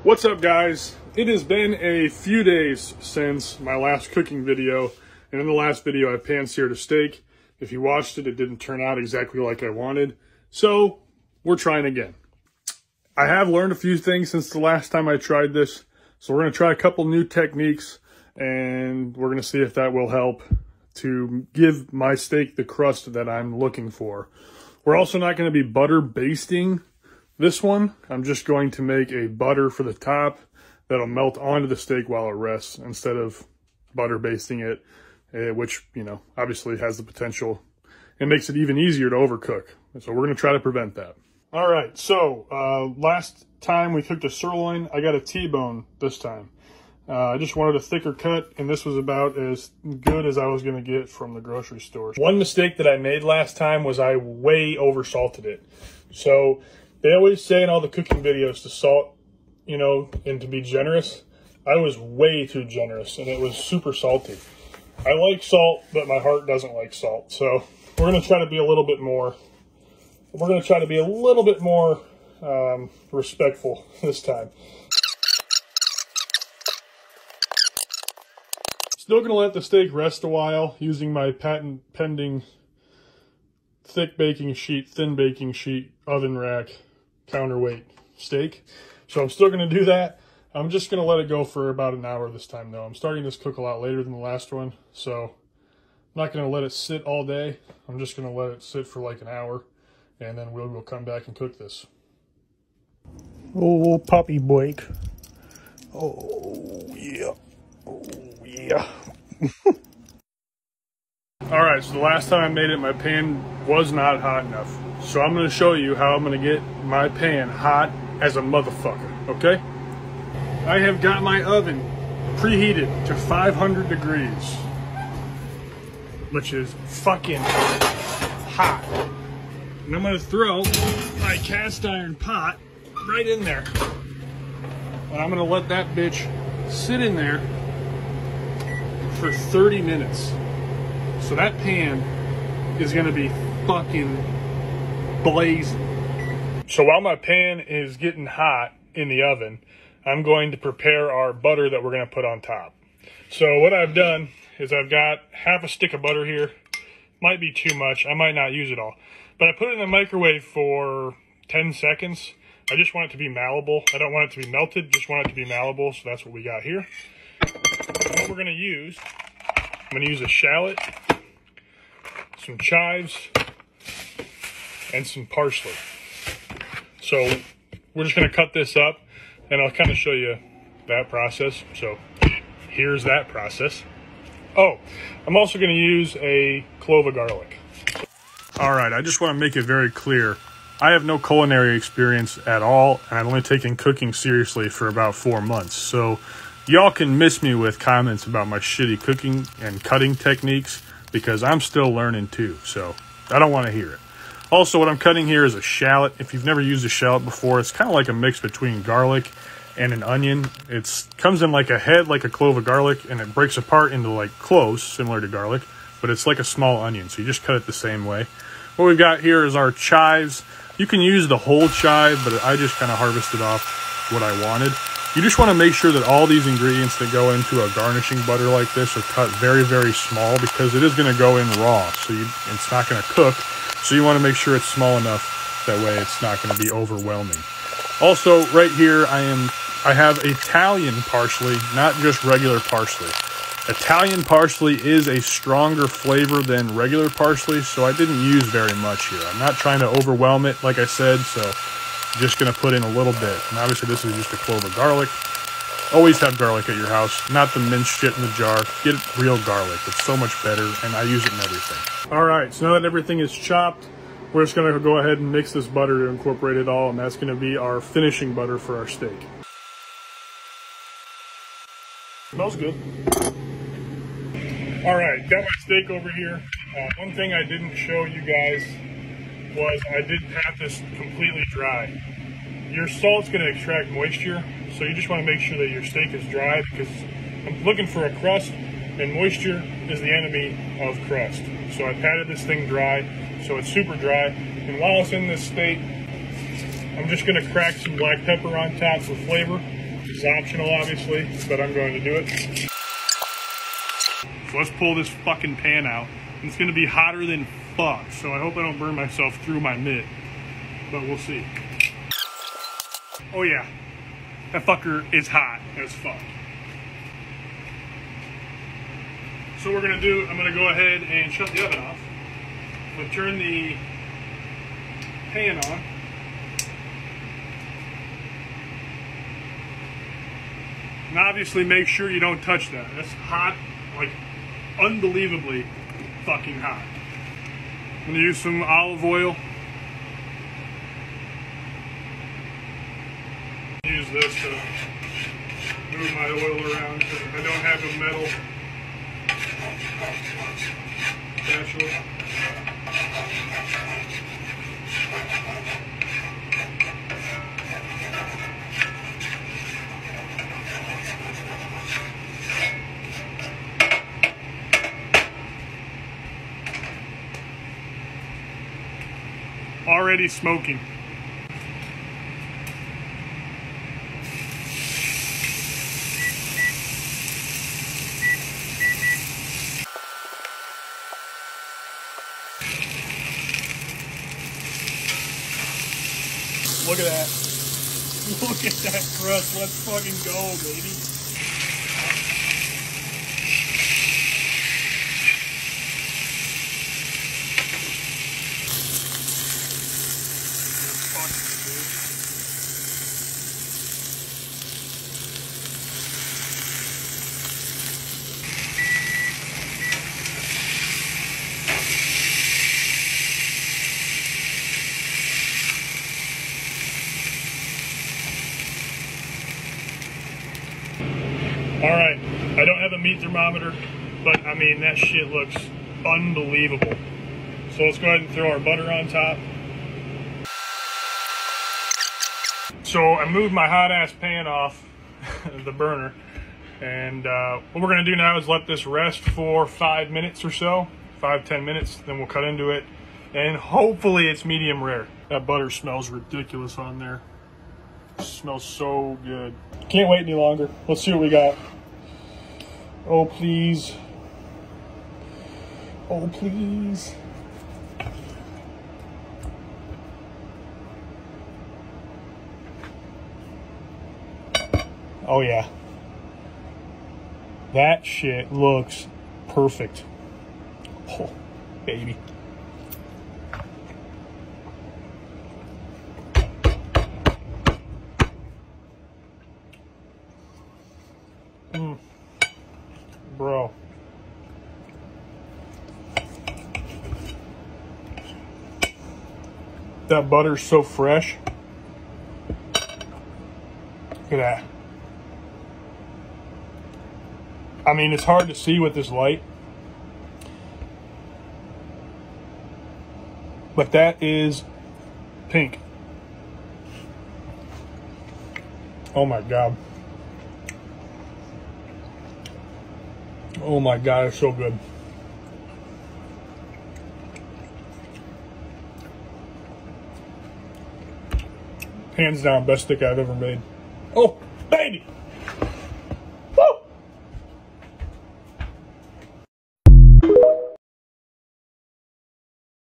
What's up, guys? It has been a few days since my last cooking video, and in the last video I pan-seared a steak. If you watched it, it didn't turn out exactly like I wanted, so we're trying again. I have learned a few things since the last time I tried this, so we're going to try a couple new techniques, and we're going to see if that will help to give my steak the crust that I'm looking for. We're also not going to be butter basting this one. I'm just going to make a butter for the top that'll melt onto the steak while it rests instead of butter basting it, which, you know, obviously has the potential and makes it even easier to overcook. So we're going to try to prevent that. All right, so last time we cooked a sirloin, I got a T-bone this time. I just wanted a thicker cut, and this was about as good as I was going to get from the grocery store. One mistake that I made last time was I way oversalted it. So they always say in all the cooking videos to salt, you know, and to be generous. I was way too generous, and it was super salty. I like salt, but my heart doesn't like salt. So we're going to try to be a little bit more, respectful this time. Still going to let the steak rest a while using my patent pending thick baking sheet, thin baking sheet, oven rack, counterweight steak. So I'm still going to do that. I'm just going to let it go for about an hour this time, though. I'm starting this cook a lot later than the last one, so I'm not going to let it sit all day. I'm just going to let it sit for like an hour, and then we'll come back and cook this. Oh, puppy Blake. Oh, yeah. Oh, yeah. All right, so the last time I made it, my pan was not hot enough. So I'm going to show you how I'm going to get my pan hot as a motherfucker, okay? I have got my oven preheated to 500 degrees, which is fucking hot. And I'm going to throw my cast iron pot right in there. And I'm going to let that bitch sit in there for 30 minutes. So that pan is going to be fucking blazing. So while my pan is getting hot in the oven, I'm going to prepare our butter that we're going to put on top. So what I've done is I've got half a stick of butter here. Might be too much. I might not use it all. But I put it in the microwave for 10 seconds. I just want it to be malleable. I don't want it to be melted, just want it to be malleable. So that's what we got here. And what we're going to use, I'm going to use a shallot, some chives, and some parsley. So we're just going to cut this up, and I'll kind of show you that process. So here's that process. Oh, I'm also going to use a clove of garlic. All right, I just want to make it very clear. I have no culinary experience at all, and I've only taken cooking seriously for about 4 months. So y'all can miss me with comments about my shitty cooking and cutting techniques because I'm still learning too. So I don't want to hear it. Also, what I'm cutting here is a shallot. If you've never used a shallot before, it's kind of like a mix between garlic and an onion. It comes in like a head, like a clove of garlic, and it breaks apart into like cloves, similar to garlic, but it's like a small onion, so you just cut it the same way. What we've got here is our chives. You can use the whole chive, but I just kind of harvested off what I wanted. You just want to make sure that all these ingredients that go into a garnishing butter like this are cut very, very small because it is going to go in raw, so it's not going to cook. So you want to make sure it's small enough, that way it's not going to be overwhelming. Also, right here, I have Italian parsley, not just regular parsley. Italian parsley is a stronger flavor than regular parsley, so I didn't use very much here. I'm not trying to overwhelm it, like I said, so I'm just going to put in a little bit. And obviously this is just a clove of garlic. Always have garlic at your house, not the minced shit in the jar. Get real garlic. It's so much better, and I use it in everything. All right, so now that everything is chopped, we're just going to go ahead and mix this butter to incorporate it all, and that's going to be our finishing butter for our steak. Smells good. All right, got my steak over here. One thing I didn't show you guys was I didn't have this completely dry. Your salt's going to extract moisture, so you just want to make sure that your steak is dry because I'm looking for a crust, and moisture is the enemy of crust. So I patted this thing dry, so it's super dry. And while it's in this state, I'm just going to crack some black pepper on top for flavor. It's optional, obviously, but I'm going to do it. So let's pull this fucking pan out. It's going to be hotter than fuck, so I hope I don't burn myself through my mitt, but we'll see. Oh yeah, that fucker is hot as fuck. So what we're going to do, I'm going to go ahead and shut the oven off. I'm going to turn the pan on. And obviously make sure you don't touch that. That's hot, like unbelievably fucking hot. I'm going to use some olive oil. Use this to move my oil around because I don't have a metal spatula. Already smoking. Look at that. Look at that crust. Let's fucking go, baby. Alright, I don't have a meat thermometer, but I mean, that shit looks unbelievable. So let's go ahead and throw our butter on top. So I moved my hot ass pan off the burner, and what we're going to do now is let this rest for 5 minutes or so, 5-10 minutes, then we'll cut into it, and hopefully it's medium rare. That butter smells ridiculous on there. It smells so good. Can't wait any longer. Let's see what we got. Oh, please. Oh, please. Oh, yeah. That shit looks perfect. Oh, baby. Bro. That butter's so fresh. Look at that. I mean, it's hard to see with this light, but that is pink. Oh my God. Oh my God, it's so good. Hands down, best steak I've ever made. Oh, baby!